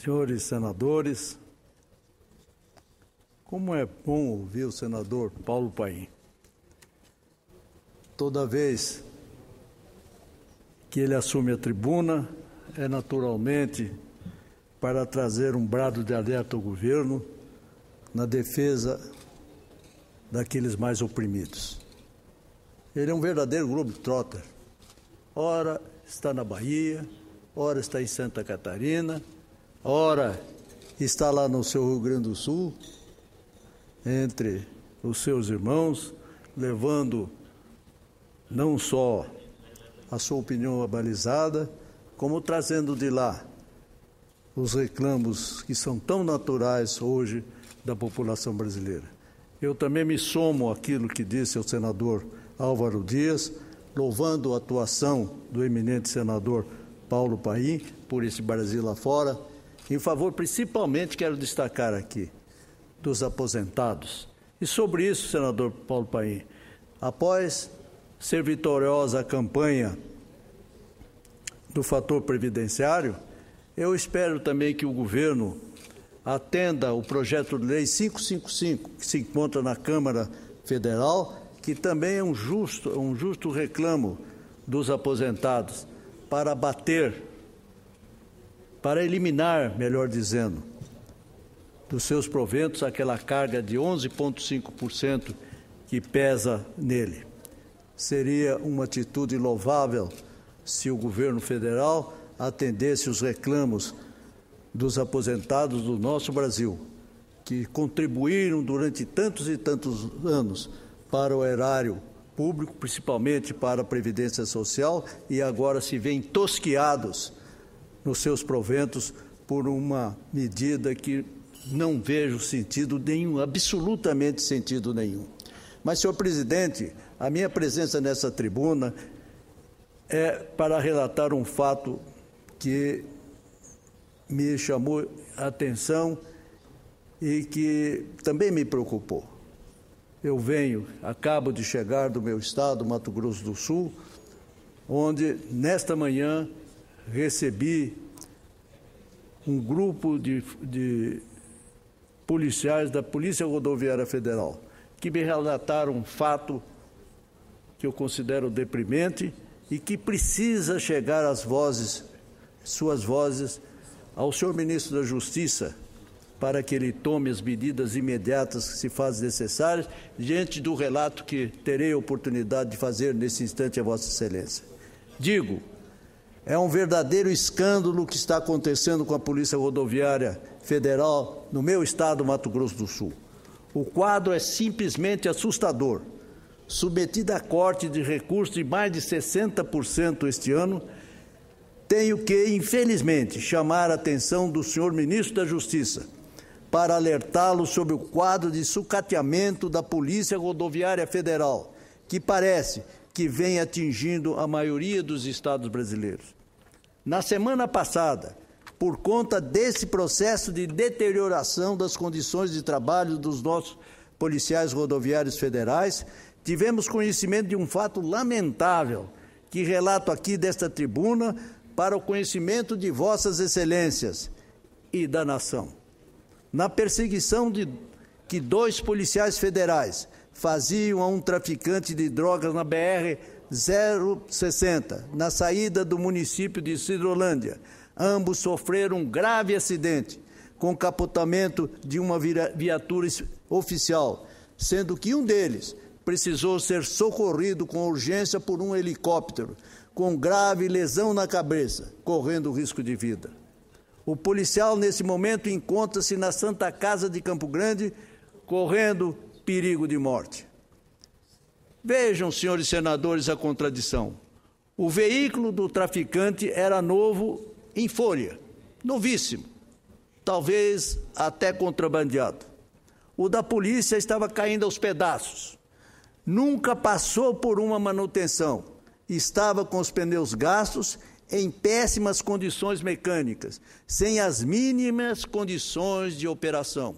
Senhores senadores, como é bom ouvir o senador Paulo Paim. Toda vez que ele assume a tribuna, é naturalmente para trazer um brado de alerta ao governo na defesa daqueles mais oprimidos. Ele é um verdadeiro globetrotter. Ora está na Bahia, ora está em Santa Catarina, ora está lá no seu Rio Grande do Sul, entre os seus irmãos, levando não só a sua opinião abalizada, como trazendo de lá os reclamos que são tão naturais hoje da população brasileira. Eu também me somo àquilo que disse o senador Álvaro Dias, louvando a atuação do eminente senador Paulo Paim por esse Brasil lá fora, em favor, principalmente, quero destacar aqui, dos aposentados. E sobre isso, senador Paulo Paim, após ser vitoriosa a campanha do fator previdenciário, eu espero também que o governo atenda o projeto de lei 555, que se encontra na Câmara Federal, que também é um justo reclamo dos aposentados, para eliminar, melhor dizendo, dos seus proventos aquela carga de 11,5% que pesa nele. Seria uma atitude louvável se o governo federal atendesse os reclamos dos aposentados do nosso Brasil, que contribuíram durante tantos e tantos anos para o erário público, principalmente para a Previdência Social, e agora se veem tosquiados nos seus proventos por uma medida que não vejo sentido nenhum, absolutamente sentido nenhum. Mas, senhor presidente, a minha presença nessa tribuna é para relatar um fato que me chamou a atenção e que também me preocupou. Eu acabo de chegar do meu estado, Mato Grosso do Sul, onde, nesta manhã, recebi um grupo de policiais da Polícia Rodoviária Federal, que me relataram um fato que eu considero deprimente e que precisa chegar às suas vozes, ao senhor ministro da Justiça, para que ele tome as medidas imediatas que se fazem necessárias, diante do relato que terei a oportunidade de fazer nesse instante a Vossa Excelência. Digo, é um verdadeiro escândalo o que está acontecendo com a Polícia Rodoviária Federal no meu estado, Mato Grosso do Sul. O quadro é simplesmente assustador. Submetida a corte de recursos de mais de 60% este ano, tenho que, infelizmente, chamar a atenção do senhor ministro da Justiça para alertá-lo sobre o quadro de sucateamento da Polícia Rodoviária Federal, que parece que vem atingindo a maioria dos estados brasileiros. Na semana passada, por conta desse processo de deterioração das condições de trabalho dos nossos policiais rodoviários federais, tivemos conhecimento de um fato lamentável, que relato aqui desta tribuna para o conhecimento de Vossas Excelências e da nação. Na perseguição que 2 policiais federais faziam a um traficante de drogas na BR-060, na saída do município de Sidrolândia, ambos sofreram um grave acidente com capotamento de uma viatura oficial, sendo que um deles precisou ser socorrido com urgência por um helicóptero, com grave lesão na cabeça, correndo risco de vida. O policial, nesse momento, encontra-se na Santa Casa de Campo Grande, correndo perigo de morte. Vejam, senhores senadores, a contradição. O veículo do traficante era novo em folha, novíssimo, talvez até contrabandeado. O da polícia estava caindo aos pedaços. Nunca passou por uma manutenção. Estava com os pneus gastos, em péssimas condições mecânicas, sem as mínimas condições de operação.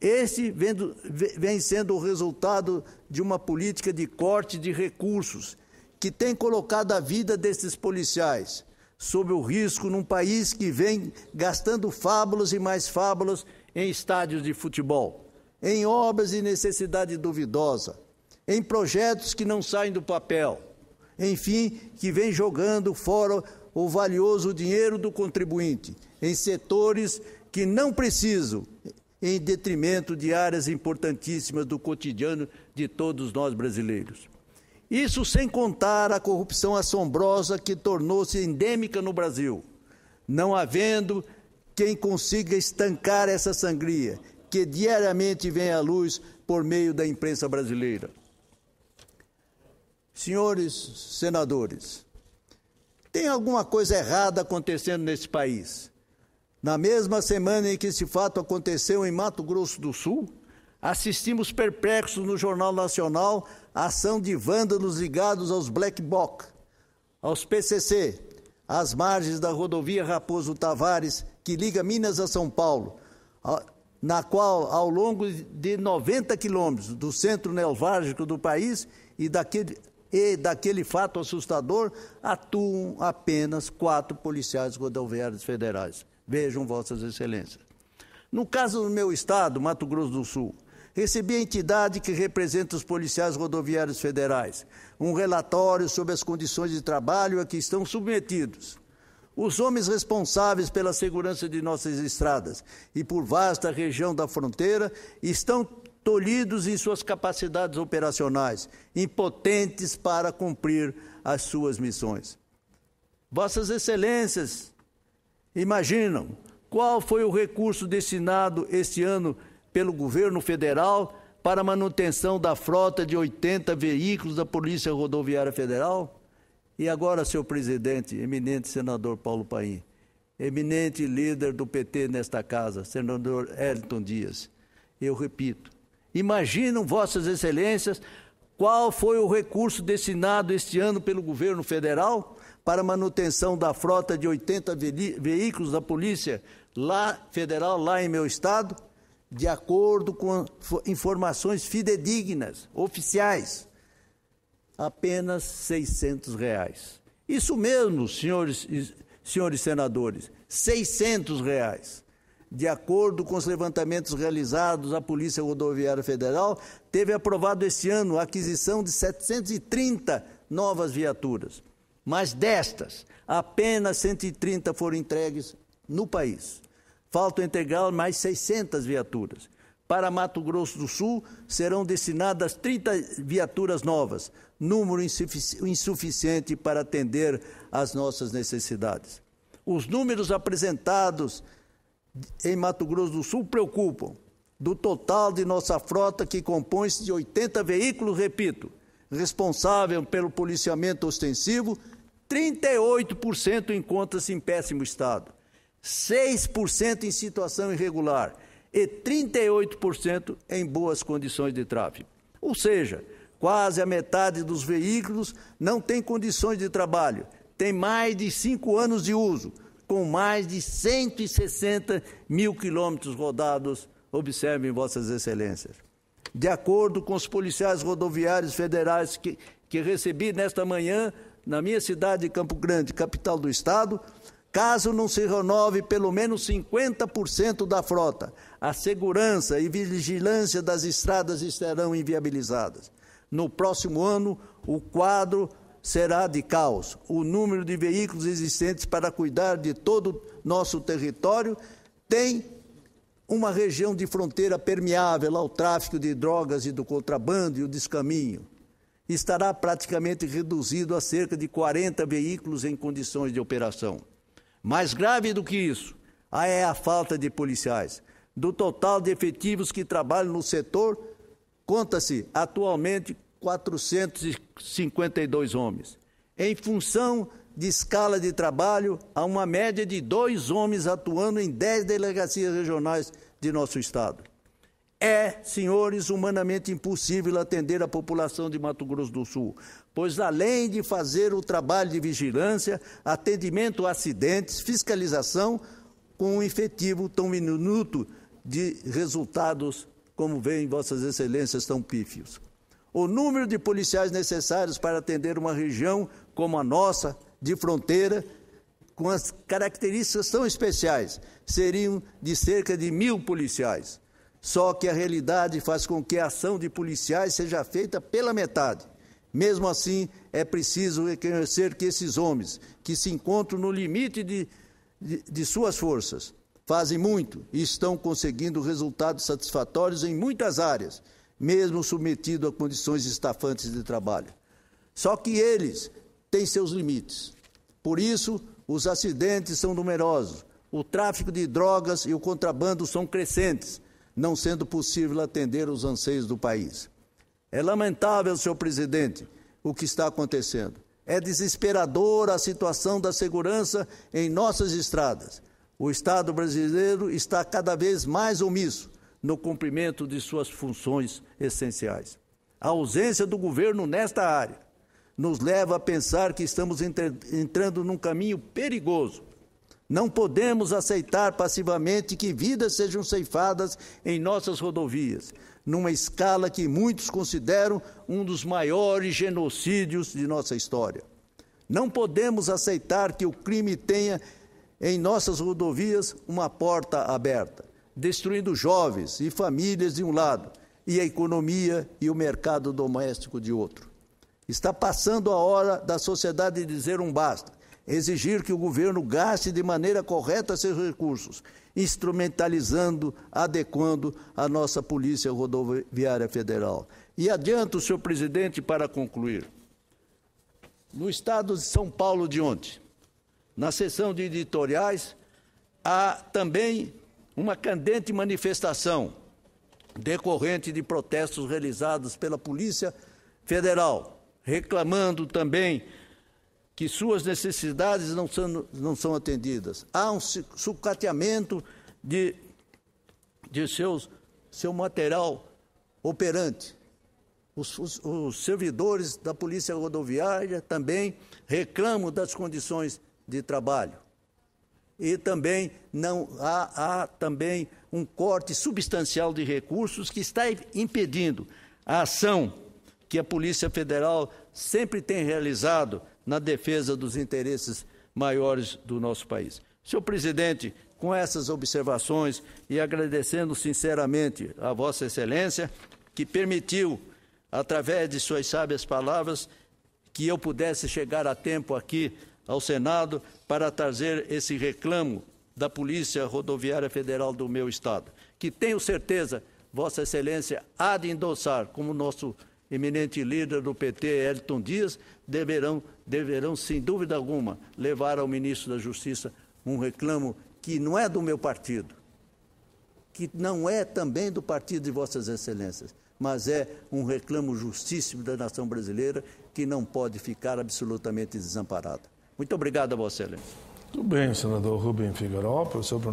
Esse vem sendo o resultado de uma política de corte de recursos que tem colocado a vida desses policiais sob o risco num país que vem gastando fábulas e mais fábulas em estádios de futebol, em obras de necessidade duvidosa, em projetos que não saem do papel, enfim, que vem jogando fora o valioso dinheiro do contribuinte, em setores que não precisam, em detrimento de áreas importantíssimas do cotidiano de todos nós brasileiros. Isso sem contar a corrupção assombrosa que tornou-se endêmica no Brasil, não havendo quem consiga estancar essa sangria, que diariamente vem à luz por meio da imprensa brasileira. Senhores senadores, tem alguma coisa errada acontecendo nesse país? Na mesma semana em que esse fato aconteceu em Mato Grosso do Sul, assistimos perplexos no Jornal Nacional a ação de vândalos ligados aos Black Bloc, aos PCC, às margens da rodovia Raposo Tavares, que liga Minas a São Paulo, na qual, ao longo de 90 quilômetros do centro nevrálgico do país e daquele fato assustador, atuam apenas 4 policiais rodoviários federais. Vejam, Vossas Excelências. No caso do meu estado, Mato Grosso do Sul, recebi a entidade que representa os policiais rodoviários federais, um relatório sobre as condições de trabalho a que estão submetidos. Os homens responsáveis pela segurança de nossas estradas e por vasta região da fronteira estão tolhidos em suas capacidades operacionais, impotentes para cumprir as suas missões. Vossas Excelências imaginam qual foi o recurso destinado este ano pelo governo federal para a manutenção da frota de 80 veículos da Polícia Rodoviária Federal? E agora, senhor presidente, eminente senador Paulo Paim, eminente líder do PT nesta casa, senador Elton Dias, eu repito, imaginam, Vossas Excelências, qual foi o recurso destinado este ano pelo governo federal para a manutenção da frota de 80 veículos da Polícia Federal, lá em meu estado? De acordo com informações fidedignas, oficiais, apenas R$600. Isso mesmo, senhores senadores, R$600. De acordo com os levantamentos realizados, a Polícia Rodoviária Federal teve aprovado este ano a aquisição de 730 novas viaturas, mas destas, apenas 130 foram entregues no país. Faltam entregar mais 600 viaturas. Para Mato Grosso do Sul, serão destinadas 30 viaturas novas, número insuficiente para atender às nossas necessidades. Os números apresentados em Mato Grosso do Sul preocupam. Do total de nossa frota, que compõe-se de 80 veículos, repito, responsável pelo policiamento ostensivo, 38% encontra-se em péssimo estado. 6% em situação irregular e 38% em boas condições de tráfego. Ou seja, quase a metade dos veículos não tem condições de trabalho, tem mais de 5 anos de uso, com mais de 160 mil quilômetros rodados, observem, Vossas Excelências. De acordo com os policiais rodoviários federais que recebi nesta manhã, na minha cidade de Campo Grande, capital do estado, caso não se renove pelo menos 50% da frota, a segurança e vigilância das estradas estarão inviabilizadas. No próximo ano, o quadro será de caos. O número de veículos existentes para cuidar de todo o nosso território tem uma região de fronteira permeável ao tráfico de drogas e do contrabando e o descaminho. Estará praticamente reduzido a cerca de 40 veículos em condições de operação. Mais grave do que isso, é a falta de policiais. Do total de efetivos que trabalham no setor, conta-se atualmente 452 homens. Em função de escala de trabalho, há uma média de 2 homens atuando em 10 delegacias regionais de nosso estado. É, senhores, humanamente impossível atender a população de Mato Grosso do Sul, pois além de fazer o trabalho de vigilância, atendimento a acidentes, fiscalização, com um efetivo tão diminuto de resultados, como veem Vossas Excelências, tão pífios. O número de policiais necessários para atender uma região como a nossa, de fronteira, com as características tão especiais, seriam de cerca de 1.000 policiais. Só que a realidade faz com que a ação de policiais seja feita pela metade. Mesmo assim, é preciso reconhecer que esses homens, que se encontram no limite de suas forças, fazem muito e estão conseguindo resultados satisfatórios em muitas áreas, mesmo submetidos a condições estafantes de trabalho. Só que eles têm seus limites. Por isso, os acidentes são numerosos, o tráfico de drogas e o contrabando são crescentes, não sendo possível atender os anseios do país. É lamentável, senhor presidente, o que está acontecendo. É desesperadora a situação da segurança em nossas estradas. O Estado brasileiro está cada vez mais omisso no cumprimento de suas funções essenciais. A ausência do governo nesta área nos leva a pensar que estamos entrando num caminho perigoso. Não podemos aceitar passivamente que vidas sejam ceifadas em nossas rodovias, numa escala que muitos consideram um dos maiores genocídios de nossa história. Não podemos aceitar que o crime tenha em nossas rodovias uma porta aberta, destruindo jovens e famílias de um lado e a economia e o mercado doméstico de outro. Está passando a hora da sociedade dizer um basta, exigir que o governo gaste de maneira correta seus recursos, instrumentalizando, adequando a nossa Polícia Rodoviária Federal. E adianto, senhor presidente, para concluir. No estado de São Paulo de ontem, na sessão de editoriais, há também uma candente manifestação decorrente de protestos realizados pela Polícia Federal, reclamando também que suas necessidades não são atendidas. Há um sucateamento de seu material operante. Os servidores da Polícia Rodoviária também reclamam das condições de trabalho. E também há também um corte substancial de recursos que está impedindo a ação que a Polícia Federal sempre tem realizado na defesa dos interesses maiores do nosso país. Senhor presidente, com essas observações e agradecendo sinceramente a Vossa Excelência, que permitiu, através de suas sábias palavras, que eu pudesse chegar a tempo aqui ao Senado para trazer esse reclamo da Polícia Rodoviária Federal do meu Estado, que tenho certeza, Vossa Excelência há de endossar, como nosso eminente líder do PT, Elton Dias, deverão, sem dúvida alguma, levar ao ministro da Justiça um reclamo que não é do meu partido, que não é também do partido de Vossas Excelências, mas é um reclamo justíssimo da nação brasileira que não pode ficar absolutamente desamparada. Muito obrigado a Vossa Excelência. Muito bem, senador Rubem Figueiredo, por seu pronunciamento.